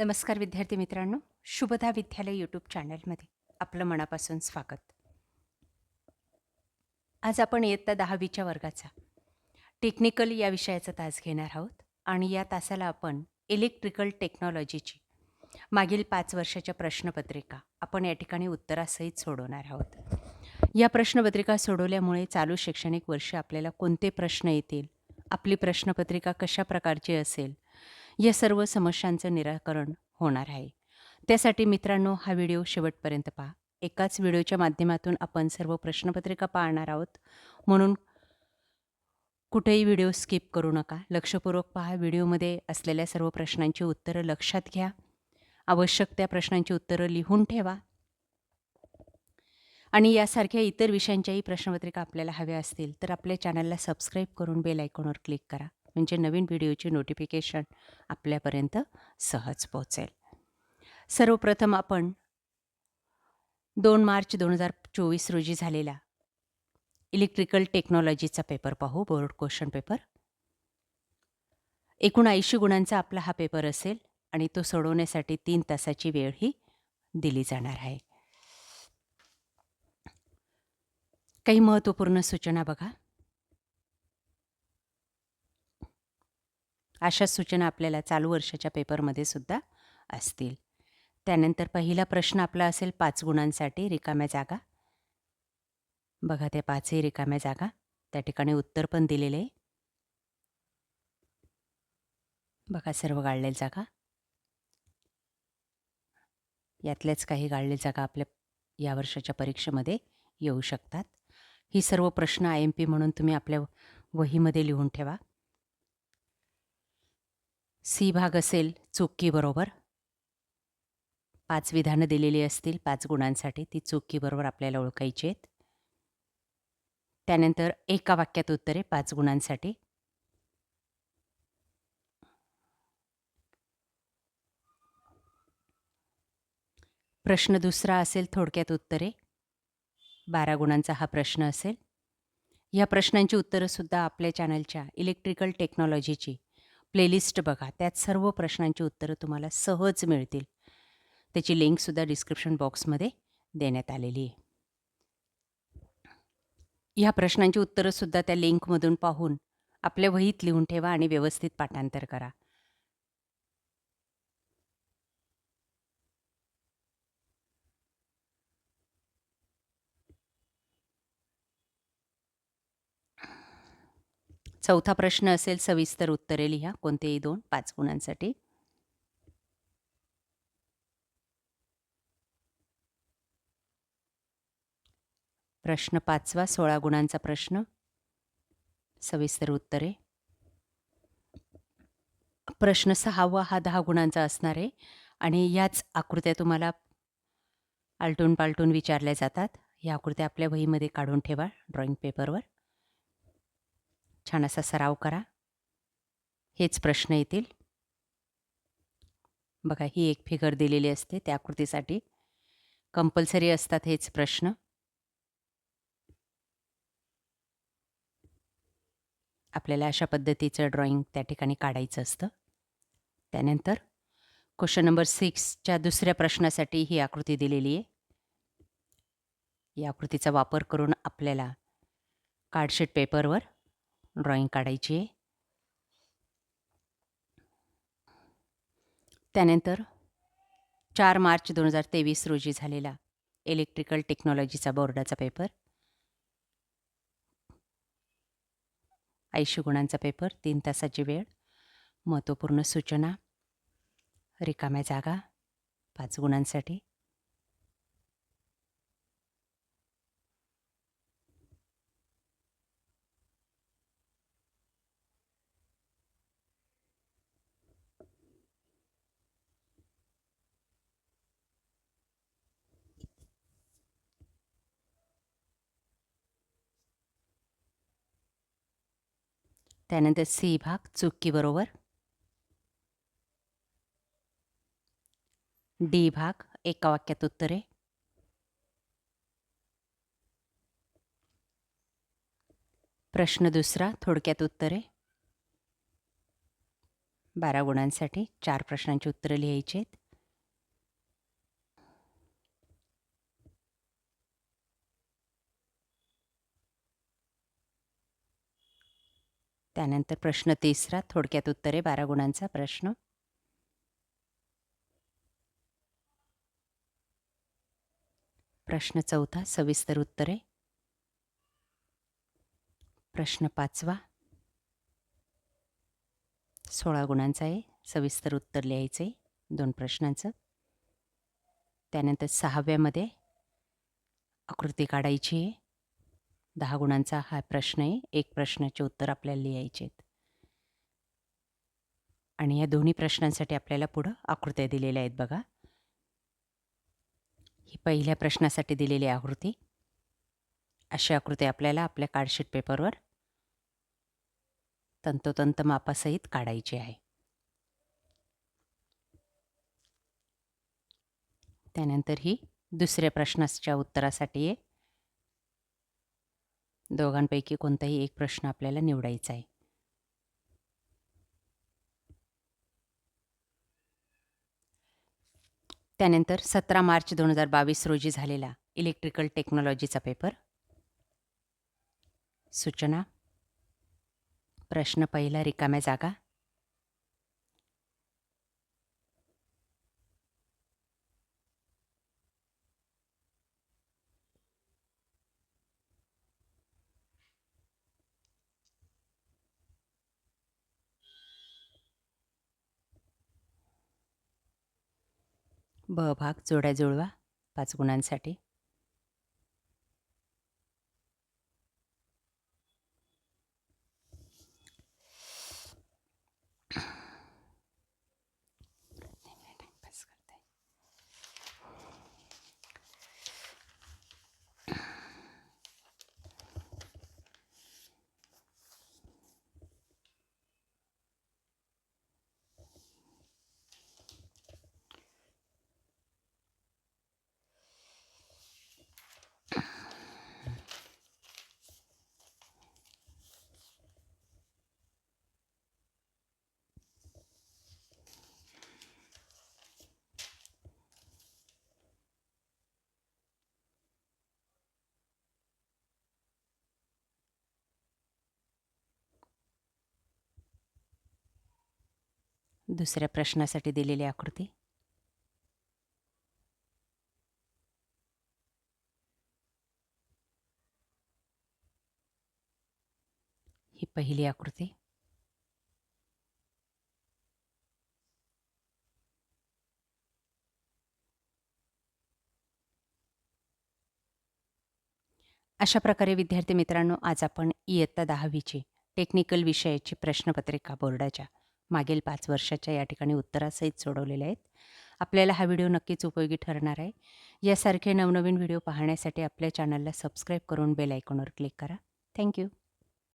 नमस्कार विद्यार्थी मित्रांनो, शुभदा विद्यालय यूट्यूब चॅनलमध्ये आपलं मनापासून स्वागत. आज आपण इयत्ता 10वीच्या वर्गाचा टेक्निकल या विषयाचा तास घेणार आहोत आणि या तासाला आपण इलेक्ट्रिकल टेक्नॉलॉजीची मागील 5 वर्षाच्या प्रश्नपत्रिका आपण या ठिकाणी उत्तरासहित सोडवणार आहोत. या प्रश्नपत्रिका सोडवल्यामुळे चालू शैक्षणिक वर्षी आपल्याला कोणते प्रश्न येतील, आपली प्रश्नपत्रिका कशा प्रकारची असेल, या सर्व समस्यांचं निराकरण होणार आहे. त्यासाठी मित्रांनो हा व्हिडिओ शेवटपर्यंत पहा. एकाच व्हिडिओच्या माध्यमातून आपण सर्व प्रश्नपत्रिका पाहणार आहोत, म्हणून कुठेही व्हिडिओ स्किप करू नका. लक्षपूर्वक पहा. व्हिडिओमध्ये असलेल्या सर्व प्रश्नांची उत्तरं लक्षात घ्या. आवश्यक त्या प्रश्नांची उत्तरं लिहून ठेवा. आणि यासारख्या इतर विषयांच्याही प्रश्नपत्रिका आपल्याला हव्या असतील तर आपल्या चॅनलला सबस्क्राईब करून बेल आयकॉनवर क्लिक करा. म्हणजे नवीन व्हिडिओची नोटिफिकेशन आपल्यापर्यंत सहज पोहोचेल. सर्वप्रथम आपण 2 मार्च 2024 रोजी झालेला इलेक्ट्रिकल टेक्नॉलॉजीचा पेपर पाहू, बोर्ड क्वेश्चन पेपर. एकूण 80 गुणांचा आपला हा पेपर असेल आणि तो सोडवण्यासाठी 3 तासाची वेळ ही दिली जाणार आहे. काही महत्त्वपूर्ण सूचना बघा. अशा सूचना आपल्याला चालू वर्षाच्या पेपरमध्ये सुद्धा असतील. त्यानंतर पहिला प्रश्न आपला असेल 5 गुणांसाठी रिकाम्या जागा. बघा त्या 5ही रिकाम्या जागा. त्या ठिकाणी उत्तर पण दिलेले आहे. बघा सर्व गाळलेल्या जागा. यातल्याच काही गाळलेल्या जागा आपल्या या वर्षाच्या परीक्षेमध्ये येऊ शकतात. ही सर्व प्रश्न IMP म्हणून तुम्ही आपल्या वहीमध्ये लिहून ठेवा. सी भाग असेल चूक की बरोबर. 5 विधानं दिलेली असतील 5 गुणांसाठी. ती चूक की बरोबर आपल्याला ओळखायची आहेत. त्यानंतर एका वाक्यात उत्तरे 5 गुणांसाठी. प्रश्न दुसरा असेल थोडक्यात उत्तरे. 12 गुणांचा हा प्रश्न असेल. या प्रश्नांची उत्तरंसुद्धा आपल्या चॅनलच्या इलेक्ट्रिकल टेक्नॉलॉजीची प्लेलिस्ट बघा. त्यात सर्व प्रश्नांची उत्तरं तुम्हाला सहज मिळतील. त्याची लिंकसुद्धा डिस्क्रिप्शन बॉक्समध्ये देण्यात आलेली आहे. ह्या प्रश्नांची उत्तरंसुद्धा त्या लिंकमधून पाहून आपल्या वहीत लिहून ठेवा आणि व्यवस्थित पाठांतर करा. चौथा प्रश्न असेल सविस्तर उत्तरे लिहा. कोणतेही 2 5 गुणांसाठी. प्रश्न 5वा 16 गुणांचा प्रश्न. सविस्तर उत्तरे. प्रश्न 6वा हा 10 गुणांचा असणार आहे आणि याच आकृत्या तुम्हाला आलटून पालटून विचारल्या जातात. या आकृत्या आपल्या वहीमध्ये काढून ठेवा ड्रॉइंग पेपरवर. छान असा सराव करा. हेच प्रश्न येतील. बघा ही एक फिगर दिलेली असते त्या आकृतीसाठी. कंपल्सरी असतात हेच प्रश्न. आपल्याला अशा पद्धतीचं ड्रॉइंग त्या ठिकाणी काढायचं असतं. त्यानंतर क्वेश्चन नंबर 6च्या दुसऱ्या प्रश्नासाठी ही आकृती दिलेली आहे. या आकृतीचा वापर करून आपल्याला कार्डशीट पेपरवर ड्रॉइंग काढायची आहे. त्यानंतर 4 मार्च 2023 रोजी झालेला इलेक्ट्रिकल टेक्नॉलॉजीचा बोर्डाचा पेपर. 80 गुणांचा पेपर. 3 तासाची वेळ. महत्त्वपूर्ण सूचना. रिकाम्या जागा 5 गुणांसाठी. त्यानंतर सी भाग चूक की बरोबर. डी भाग एका वाक्यात उत्तरे. प्रश्न दुसरा थोडक्यात उत्तरे. 12 गुणांसाठी 4 प्रश्नांची उत्तरं लिहायची आहेत. त्यानंतर प्रश्न 3रा थोडक्यात उत्तरे 12 गुणांचा प्रश्न. प्रश्न 4था सविस्तर उत्तरे. प्रश्न 5वा 16 गुणांचा आहे. सविस्तर उत्तर लिहायचं आहे 2 प्रश्नांचं. त्यानंतर 6व्यामध्ये आकृती काढायची आहे. 10 गुणांचा हा प्रश्न आहे. 1 प्रश्नाचे उत्तर आपल्याला लिहायचे आहेत. आणि या दोन्ही प्रश्नांसाठी आपल्याला पुढं आकृत्या दिलेल्या आहेत बघा. ही पहिल्या प्रश्नासाठी दिलेली आकृती. अशी आकृती आपल्याला आपल्या कार्डशीट पेपरवर तंतोतंत मापासहित काढायची आहे. त्यानंतर ही दुसऱ्या प्रश्नाच्या उत्तरासाठी आहे. दोघांपैकी कोणताही एक प्रश्न आपल्याला निवडायचा आहे. त्यानंतर 17 मार्च 2022 रोजी झालेला इलेक्ट्रिकल टेक्नॉलॉजीचा पेपर. सूचना. प्रश्न पहिला रिकाम्या जागा. ब भाग जोड्या जुळवा 5 गुणांसाठी. दुसऱ्या प्रश्नासाठी दिलेली आकृती. ही पहिली आकृती. अशा प्रकारे विद्यार्थी मित्रांनो, आज आपण इयत्ता 10वीची टेक्निकल विषयाची प्रश्नपत्रिका बोर्डाच्या मागील 5 वर्षाच्या या ठिकाणी उत्तरासहित सोडवलेल्या आहेत. आपल्याला हा व्हिडिओ नक्कीच उपयोगी ठरणार आहे. यासारखे नवनवीन व्हिडिओ पाहण्यासाठी आपल्या चॅनलला सबस्क्राईब करून बेल आयकॉनवर क्लिक करा. थँक्यू.